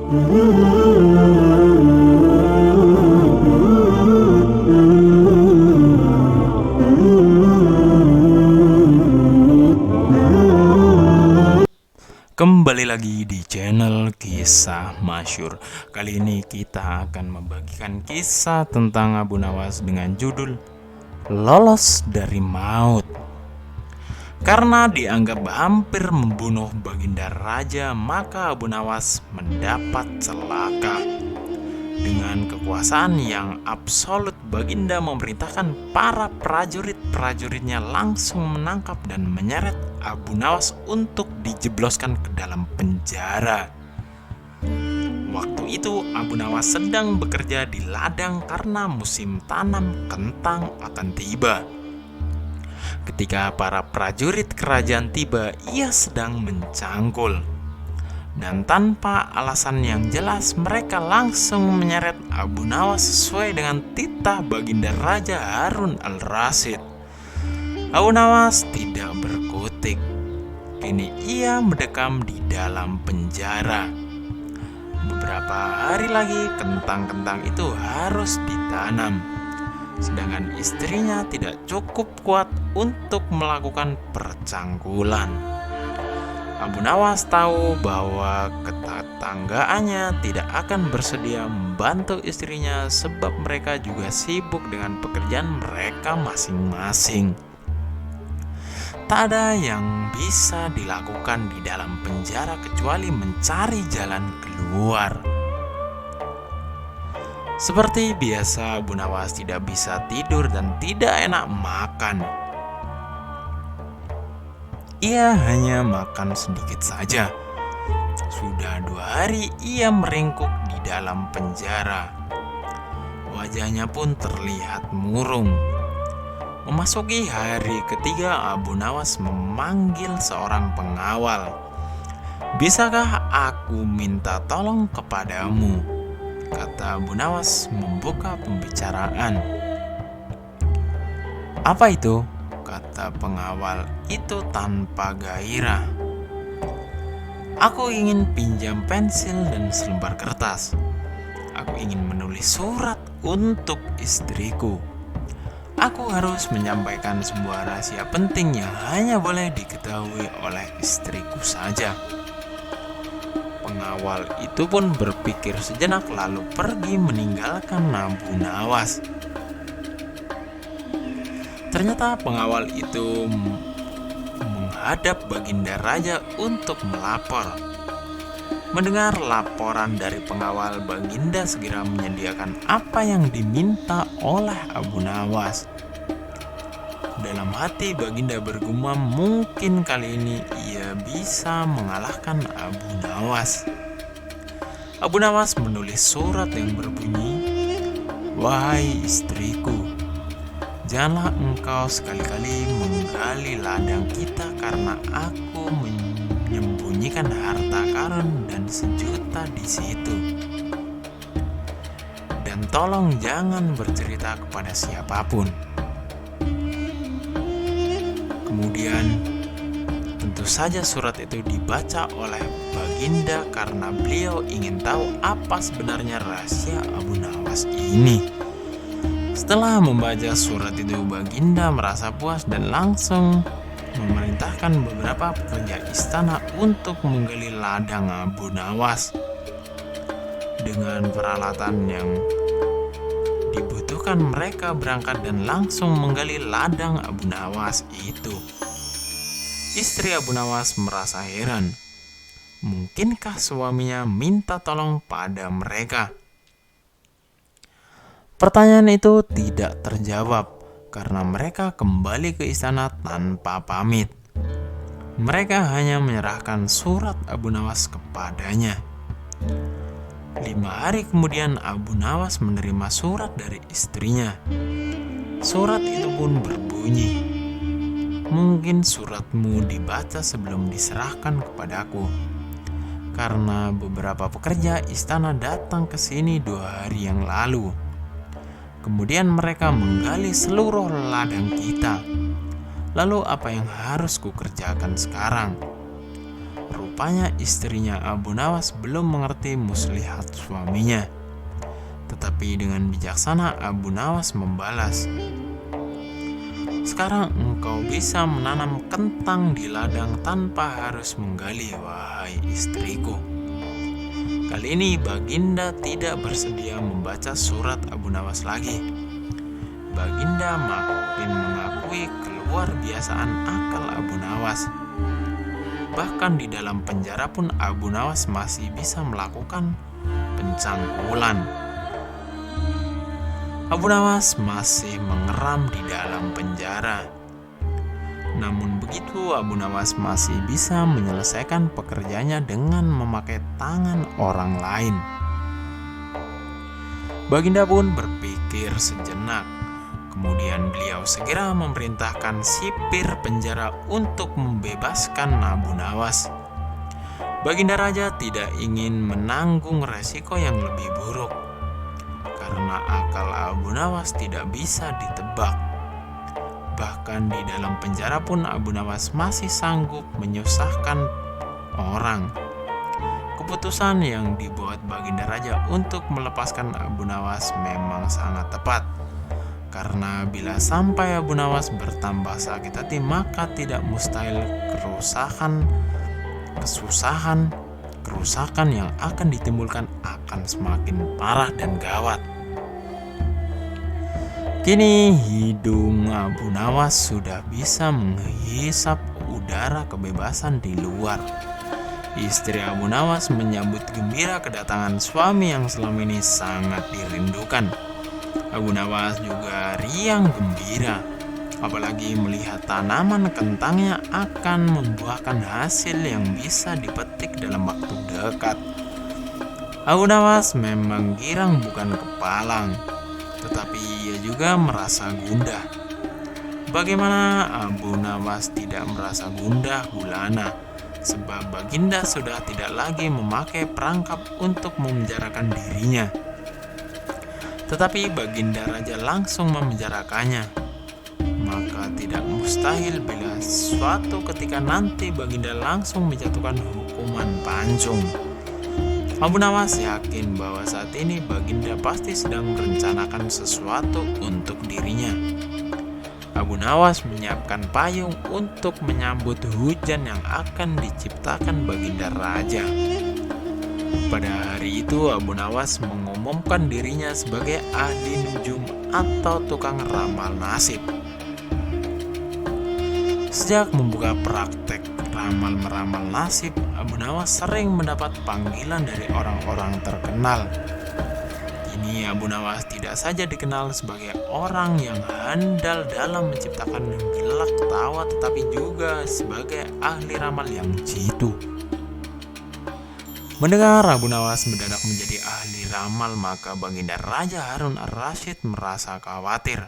Kembali lagi di channel Kisah Masyhur. Kali ini kita akan membagikan kisah tentang Abu Nawas dengan judul Lolos dari Maut. Karena dianggap hampir membunuh Baginda Raja, maka Abu Nawas mendapat celaka. Dengan kekuasaan yang absolut, Baginda memerintahkan para prajuritnya langsung menangkap dan menyeret Abu Nawas untuk dijebloskan ke dalam penjara. Waktu itu Abu Nawas sedang bekerja di ladang karena musim tanam kentang akan tiba. Ketika para prajurit kerajaan tiba, ia sedang mencangkul. Dan tanpa alasan yang jelas, mereka langsung menyeret Abu Nawas sesuai dengan titah Baginda Raja Harun al-Rasyid. Abu Nawas tidak berkutik. Kini ia mendekam di dalam penjara. Beberapa hari lagi kentang-kentang itu harus ditanam, sedangkan istrinya tidak cukup kuat untuk melakukan percangkulan. Abu Nawas tahu bahwa ketetanggaannya tidak akan bersedia membantu istrinya sebab mereka juga sibuk dengan pekerjaan mereka masing-masing. Tak ada yang bisa dilakukan di dalam penjara kecuali mencari jalan keluar. Seperti biasa, Abu Nawas tidak bisa tidur dan tidak enak makan. Ia hanya makan sedikit saja. Sudah 2 hari ia meringkuk di dalam penjara. Wajahnya pun terlihat murung. Memasuki hari ketiga, Abu Nawas memanggil seorang pengawal. "Bisakah aku minta tolong kepadamu?" kata Abu Nawas membuka pembicaraan. "Apa itu?" kata pengawal itu tanpa gairah. "Aku ingin pinjam pensil dan selembar kertas. Aku ingin menulis surat untuk istriku. Aku harus menyampaikan sebuah rahasia penting yang hanya boleh diketahui oleh istriku saja." Pengawal itu pun berpikir sejenak lalu pergi meninggalkan Abu Nawas. Ternyata pengawal itu menghadap Baginda Raja untuk melapor. Mendengar laporan dari pengawal, Baginda segera menyediakan apa yang diminta oleh Abu Nawas. Dalam hati Baginda bergumam, mungkin kali ini ia bisa mengalahkan Abu Nawas. Abu Nawas menulis surat yang berbunyi, "Wahai istriku, janganlah engkau sekali-kali menggali ladang kita karena aku menyembunyikan harta karun dan sejuta di situ. Dan tolong jangan bercerita kepada siapapun." Kemudian tentu saja surat itu dibaca oleh Baginda karena beliau ingin tahu apa sebenarnya rahasia Abu Nawas ini. Setelah membaca surat itu, Baginda merasa puas dan langsung memerintahkan beberapa pekerja istana untuk menggali ladang Abu Nawas. Dengan peralatan yang dibutuhkan, mereka berangkat dan langsung menggali ladang Abu Nawas itu. Istri Abu Nawas merasa heran. Mungkinkah suaminya minta tolong pada mereka? Pertanyaan itu tidak terjawab karena mereka kembali ke istana tanpa pamit. Mereka hanya menyerahkan surat Abu Nawas kepadanya. 5 hari kemudian Abu Nawas menerima surat dari istrinya. Surat itu pun berbunyi, "Mungkin suratmu dibaca sebelum diserahkan kepadaku, karena beberapa pekerja istana datang ke sini 2 hari yang lalu. Kemudian mereka menggali seluruh ladang kita. Lalu apa yang harus kukerjakan sekarang? rupanya istrinya Abu Nawas belum mengerti muslihat suaminya. Tetapi dengan bijaksana Abu Nawas membalas, "Sekarang engkau bisa menanam kentang di ladang tanpa harus menggali, wahai istriku." Kali ini Baginda tidak bersedia membaca surat Abu Nawas lagi. Baginda makin mengakui keluar biasaan akal Abu Nawas. Bahkan di dalam penjara pun Abu Nawas masih bisa melakukan pencangkulan. Abu Nawas masih mengeram di dalam penjara. Namun begitu, Abu Nawas masih bisa menyelesaikan pekerjaannya dengan memakai tangan orang lain. Baginda pun berpikir sejenak. Kemudian beliau segera memerintahkan sipir penjara untuk membebaskan Abu Nawas. Baginda Raja tidak ingin menanggung resiko yang lebih buruk, karena akal Abu Nawas tidak bisa ditebak. Bahkan di dalam penjara pun Abu Nawas masih sanggup menyusahkan orang. Keputusan yang dibuat Baginda Raja untuk melepaskan Abu Nawas memang sangat tepat. Karena bila sampai Abu Nawas bertambah sakit hati, maka tidak mustahil kerusakan yang akan ditimbulkan akan semakin parah dan gawat. Kini hidung Abu Nawas sudah bisa menghisap udara kebebasan di luar. Istri Abu Nawas menyambut gembira kedatangan suami yang selama ini sangat dirindukan. Abu Nawas juga riang gembira, apalagi melihat tanaman kentangnya akan membuahkan hasil yang bisa dipetik dalam waktu dekat. Abu Nawas memang girang bukan kepalang, tetapi ia juga merasa gundah. Bagaimana Abu Nawas tidak merasa gundah gulana? Sebab Baginda sudah tidak lagi memakai perangkap untuk memenjarakan dirinya. Tetapi Baginda Raja langsung memenjarakannya. Maka tidak mustahil bila suatu ketika nanti Baginda langsung menjatuhkan hukuman pancung. Abu Nawas yakin bahwa saat ini Baginda pasti sedang merencanakan sesuatu untuk dirinya. Abu Nawas menyiapkan payung untuk menyambut hujan yang akan diciptakan Baginda Raja. Pada hari itu Abu Nawas mengumumkan dirinya sebagai ahli nujum atau tukang ramal nasib. Sejak membuka praktek ramal-meramal nasib, Abu Nawas sering mendapat panggilan dari orang-orang terkenal. Kini Abu Nawas tidak saja dikenal sebagai orang yang handal dalam menciptakan gelak tawa, tetapi juga sebagai ahli ramal yang jitu. Mendengar Abu Nawas mendadak menjadi ahli ramal, maka Baginda Raja Harun ar-Rasyid merasa khawatir.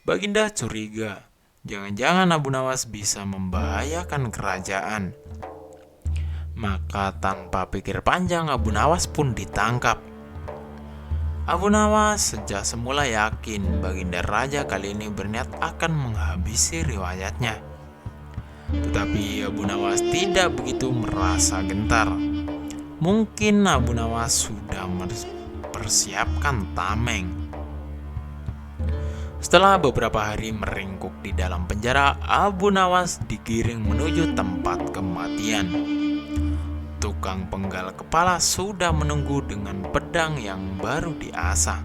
Baginda curiga, jangan-jangan Abu Nawas bisa membahayakan kerajaan. Maka tanpa pikir panjang Abu Nawas pun ditangkap. Abu Nawas sejak semula yakin Baginda Raja kali ini berniat akan menghabisi riwayatnya. Tetapi Abu Nawas tidak begitu merasa gentar. Mungkin Abu Nawas sudah mempersiapkan tameng. Setelah beberapa hari meringkuk di dalam penjara, Abu Nawas digiring menuju tempat kematian. Tukang penggal kepala sudah menunggu dengan pedang yang baru diasah.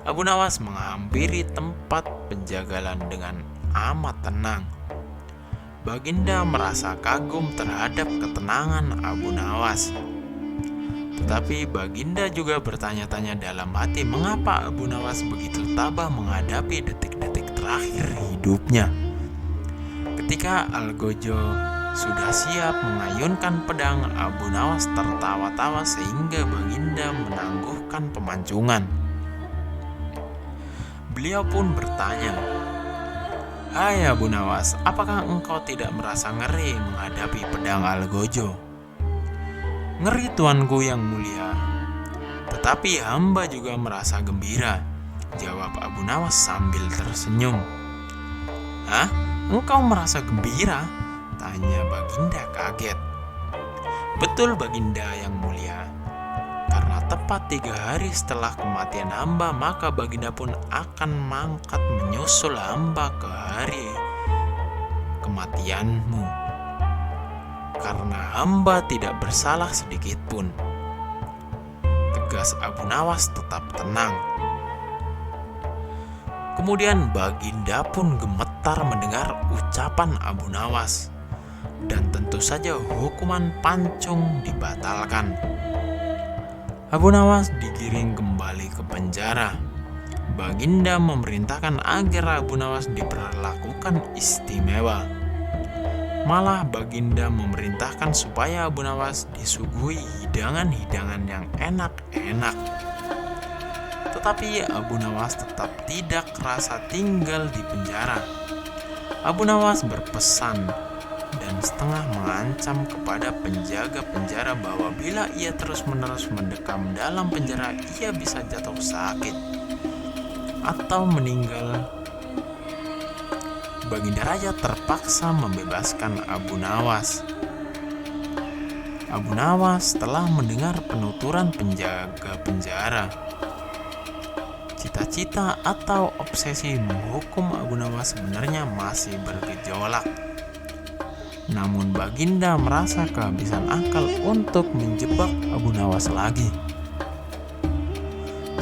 Abu Nawas menghampiri tempat penjagalan dengan amat tenang. Baginda merasa kagum terhadap ketenangan Abu Nawas. Tetapi Baginda juga bertanya-tanya dalam hati mengapa Abu Nawas begitu tabah menghadapi detik-detik terakhir hidupnya. Ketika Algojo sudah siap mengayunkan pedang, Abu Nawas tertawa-tawa sehingga Baginda menangguhkan pemancungan. Beliau pun bertanya, "Hai Abu Nawas, apakah engkau tidak merasa ngeri menghadapi pedang Algojo?" "Ngeri tuanku yang mulia, tetapi hamba juga merasa gembira," jawab Abu Nawas sambil tersenyum. "Hah? Engkau merasa gembira?" tanya Baginda kaget. Betul Baginda yang mulia, karena tepat 3 hari setelah kematian hamba, maka Baginda pun akan mangkat menyusul hamba ke hari kematianmu. Karena hamba tidak bersalah sedikit pun. Tegas Abu Nawas tetap tenang. Kemudian Baginda pun gemetar mendengar ucapan Abu Nawas. Dan tentu saja hukuman pancung dibatalkan. Abu Nawas digiring kembali ke penjara. Baginda memerintahkan agar Abu Nawas diperlakukan istimewa. Malah Baginda memerintahkan supaya Abu Nawas disuguhi hidangan-hidangan yang enak-enak. Tetapi Abu Nawas tetap tidak kerasa tinggal di penjara. Abu Nawas berpesan dan setengah mengancam kepada penjaga penjara bahwa bila ia terus-menerus mendekam dalam penjara, ia bisa jatuh sakit atau meninggal. Baginda Raja terpaksa membebaskan Abu Nawas. Abu Nawas telah mendengar penuturan penjaga penjara. Cita-cita atau obsesi menghukum Abu Nawas sebenarnya masih bergejolak. Namun Baginda merasa kehabisan akal untuk menjebak Abu Nawas lagi.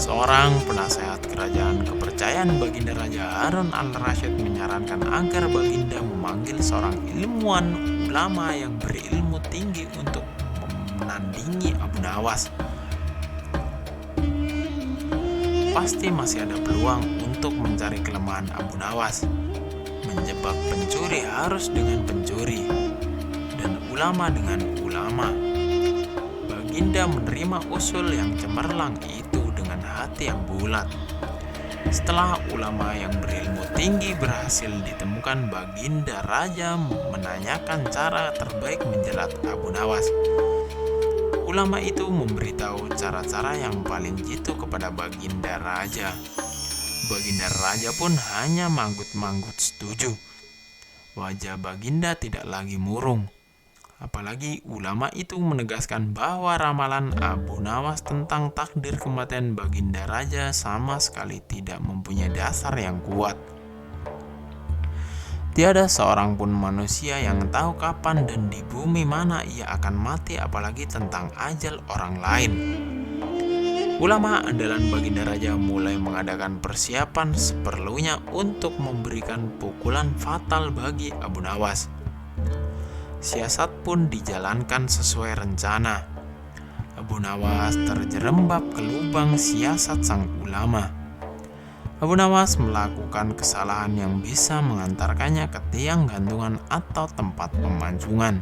Seorang penasehat kerajaan kepercayaan Baginda Raja Harun al-Rasyid menyarankan agar Baginda memanggil seorang ilmuwan ulama yang berilmu tinggi untuk menandingi Abu Nawas. Pasti masih ada peluang untuk mencari kelemahan Abu Nawas. Menjebak pencuri harus dengan pencuri, dan ulama dengan ulama. Baginda menerima usul yang cemerlang itu dengan hati yang bulat. Setelah ulama yang berilmu tinggi berhasil ditemukan, Baginda Raja menanyakan cara terbaik menjerat Abu Nawas. Ulama itu memberitahu cara-cara yang paling jitu kepada Baginda Raja. Baginda Raja pun hanya manggut-manggut setuju. Wajah Baginda tidak lagi murung. Apalagi ulama itu menegaskan bahwa ramalan Abu Nawas tentang takdir kematian Baginda Raja sama sekali tidak mempunyai dasar yang kuat. Tiada seorang pun manusia yang tahu kapan dan di bumi mana ia akan mati, apalagi tentang ajal orang lain. Ulama andalan Baginda Raja mulai mengadakan persiapan seperlunya untuk memberikan pukulan fatal bagi Abu Nawas. Siasat pun dijalankan sesuai rencana. Abu Nawas terjerembab ke lubang siasat sang ulama. Abu Nawas melakukan kesalahan yang bisa mengantarkannya ke tiang gantungan atau tempat pemanjungan.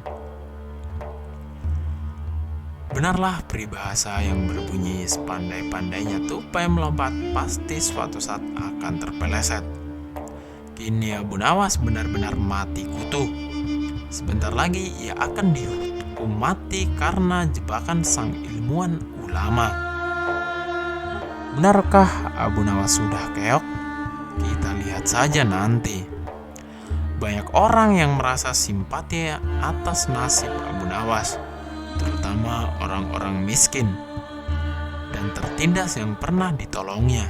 Benarlah peribahasa yang berbunyi sepandai-pandainya tupai melompat pasti suatu saat akan terpeleset. Kini Abu Nawas benar-benar mati kutu. Sebentar lagi ia akan dihukum mati karena jebakan sang ilmuwan ulama. Benarkah Abu Nawas sudah keok? Kita lihat saja nanti. Banyak orang yang merasa simpati atas nasib Abu Nawas, terutama orang-orang miskin dan tertindas yang pernah ditolongnya.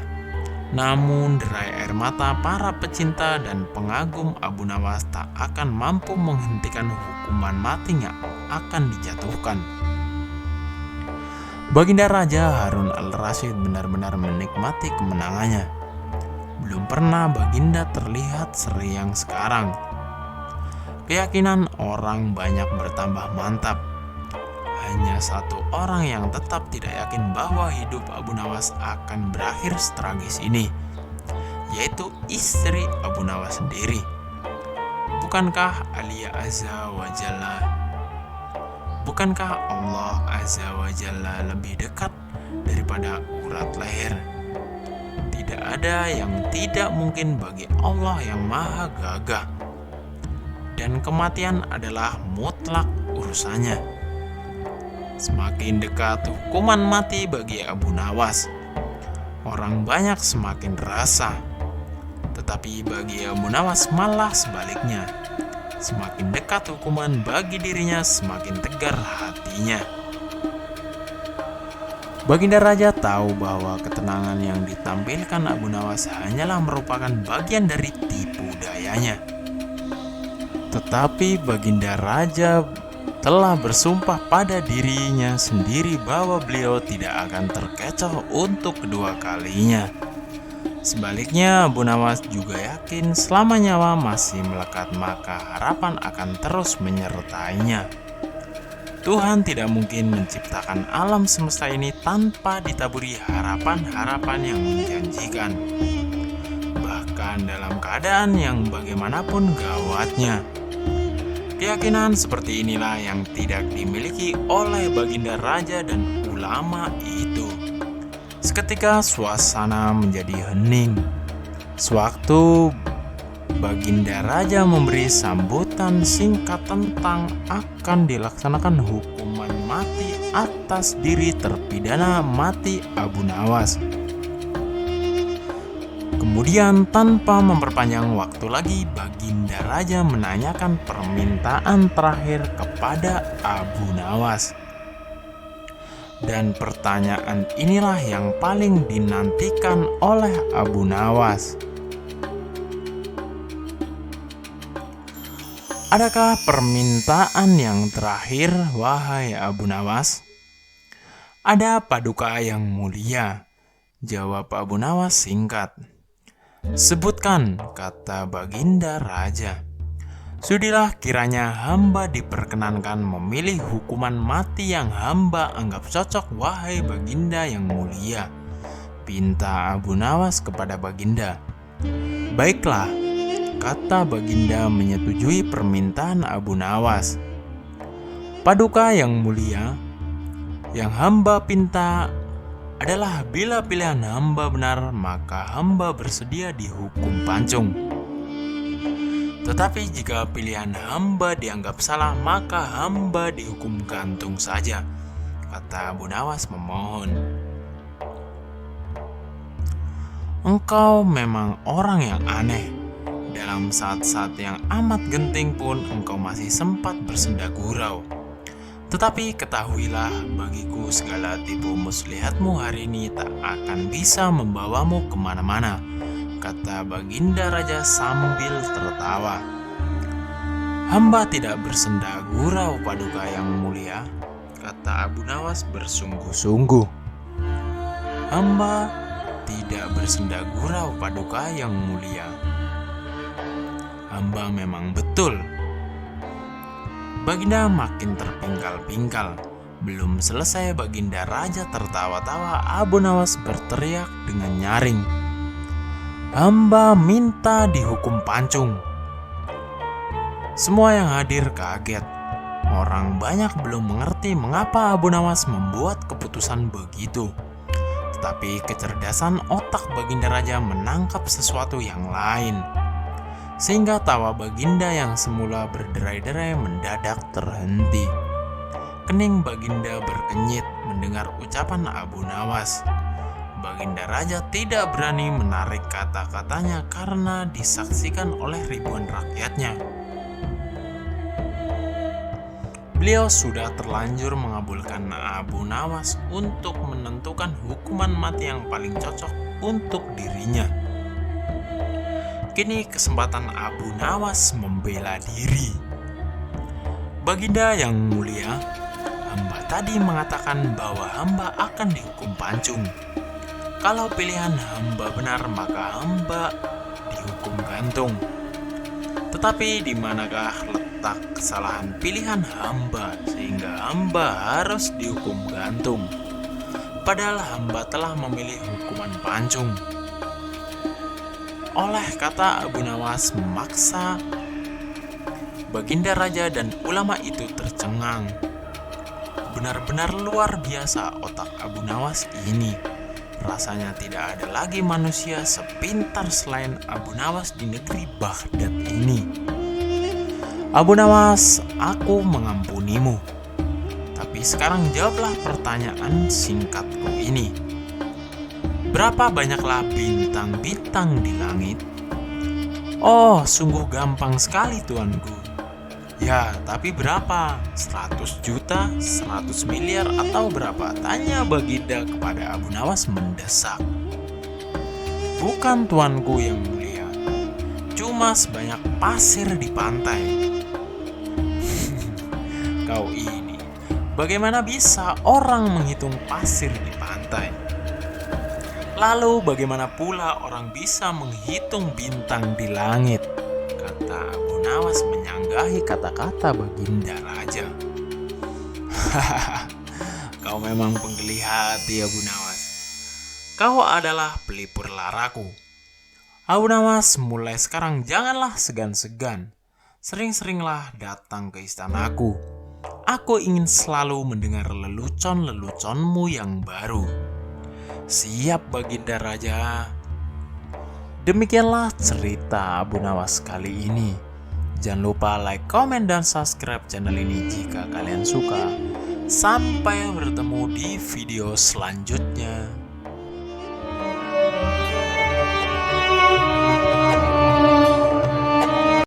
Namun derai air mata para pecinta dan pengagum Abu Nawas tak akan mampu menghentikan hukuman mati yang akan dijatuhkan. Baginda Raja Harun al-Rasyid benar-benar menikmati kemenangannya. Belum pernah Baginda terlihat seriang sekarang. Keyakinan orang banyak bertambah mantap. Hanya satu orang yang tetap tidak yakin bahwa hidup Abu Nawas akan berakhir setragis ini, yaitu istri Abu Nawas sendiri. Bukankah Allah Azza wa Jalla Bukankah Allah Azza wa Jalla lebih dekat daripada urat leher? Tidak ada yang tidak mungkin bagi Allah yang maha gagah. Dan kematian adalah mutlak urusannya. Semakin dekat hukuman mati bagi Abu Nawas, orang banyak semakin rasa. Tetapi bagi Abu Nawas malah sebaliknya. Semakin dekat hukuman bagi dirinya, semakin tegar hati. dirinya. Baginda Raja tahu bahwa ketenangan yang ditampilkan Abu Nawas hanyalah merupakan bagian dari tipu dayanya. Tetapi Baginda Raja telah bersumpah pada dirinya sendiri bahwa beliau tidak akan terkecoh untuk kedua kalinya. Sebaliknya, Abu Nawas juga yakin selama nyawa masih melekat maka harapan akan terus menyertainya. Tuhan tidak mungkin menciptakan alam semesta ini tanpa ditaburi harapan-harapan yang menjanjikan, bahkan dalam keadaan yang bagaimanapun gawatnya. Keyakinan seperti inilah yang tidak dimiliki oleh Baginda Raja dan ulama itu. Seketika suasana menjadi hening. Sewaktu Baginda Raja memberi sambutan singkat tentang akan dilaksanakan hukuman mati atas diri terpidana mati Abu Nawas. Kemudian tanpa memperpanjang waktu lagi, Baginda Raja menanyakan permintaan terakhir kepada Abu Nawas. Dan pertanyaan inilah yang paling dinantikan oleh Abu Nawas. Adakah permintaan yang terakhir, wahai Abu Nawas? Ada paduka yang mulia, jawab Abu Nawas singkat. Sebutkan, kata Baginda Raja. Sudilah kiranya hamba diperkenankan memilih hukuman mati yang hamba anggap cocok, wahai Baginda yang mulia, pinta Abu Nawas kepada Baginda. Baiklah, kata Baginda menyetujui permintaan Abu Nawas. Paduka yang mulia, yang hamba pinta adalah bila pilihan hamba benar, maka hamba bersedia dihukum pancung. Tetapi jika pilihan hamba dianggap salah, maka hamba dihukum gantung saja, kata Abu Nawas memohon. Engkau memang orang yang aneh. Dalam saat-saat yang amat genting pun engkau masih sempat bersenda gurau. Tetapi ketahuilah, bagiku segala tipu muslihatmu hari ini tak akan bisa membawamu kemana-mana, kata Baginda Raja sambil tertawa. Hamba tidak bersenda gurau, paduka yang mulia, kata Abu Nawas bersungguh-sungguh. Hamba tidak bersenda gurau, paduka yang mulia. Hamba memang betul. Baginda makin terpingkal-pingkal. Belum selesai Baginda Raja tertawa-tawa, Abu Nawas berteriak dengan nyaring. Hamba minta dihukum pancung. Semua yang hadir kaget. Orang banyak belum mengerti mengapa Abu Nawas membuat keputusan begitu. Tetapi kecerdasan otak Baginda Raja menangkap sesuatu yang lain, sehingga tawa Baginda yang semula berderai-derai mendadak terhenti. Kening Baginda berkenyit mendengar ucapan Abu Nawas. Baginda Raja tidak berani menarik kata-katanya karena disaksikan oleh ribuan rakyatnya. Beliau sudah terlanjur mengabulkan Abu Nawas untuk menentukan hukuman mati yang paling cocok untuk dirinya. Kini kesempatan Abu Nawas membela diri. Baginda yang mulia, hamba tadi mengatakan bahwa hamba akan dihukum pancung. Kalau pilihan hamba benar, maka hamba dihukum gantung. Tetapi di manakah letak kesalahan pilihan hamba sehingga hamba harus dihukum gantung? Padahal hamba telah memilih hukuman pancung. Oleh kata Abu Nawas memaksa, Baginda Raja dan ulama itu tercengang. Benar-benar luar biasa otak Abu Nawas ini. Rasanya tidak ada lagi manusia sepintar selain Abu Nawas di negeri Baghdad ini. Abu Nawas, aku mengampunimu. Tapi sekarang jawablah pertanyaan singkatku ini. Berapa banyaklah bintang-bintang di langit? Oh, sungguh gampang sekali tuanku. Ya, tapi berapa? 100 juta, 100 miliar, atau berapa? Tanya Baginda kepada Abu Nawas mendesak. Bukan tuanku yang mulia, cuma sebanyak pasir di pantai. Kau ini, bagaimana bisa orang menghitung pasir di pantai? Lalu bagaimana pula orang bisa menghitung bintang di langit? Kata Abu Nawas menyanggahi kata-kata Baginda Raja. Kau memang penggeli hati, Abu Nawas. Kau adalah pelipur laraku. Abu Nawas, mulai sekarang janganlah segan-segan. Sering-seringlah datang ke istanaku. Aku ingin selalu mendengar lelucon-leluconmu yang baru. Siap, Baginda Raja. Demikianlah cerita Abu Nawas kali ini. Jangan lupa like, komen, dan subscribe channel ini jika kalian suka. Sampai bertemu di video selanjutnya.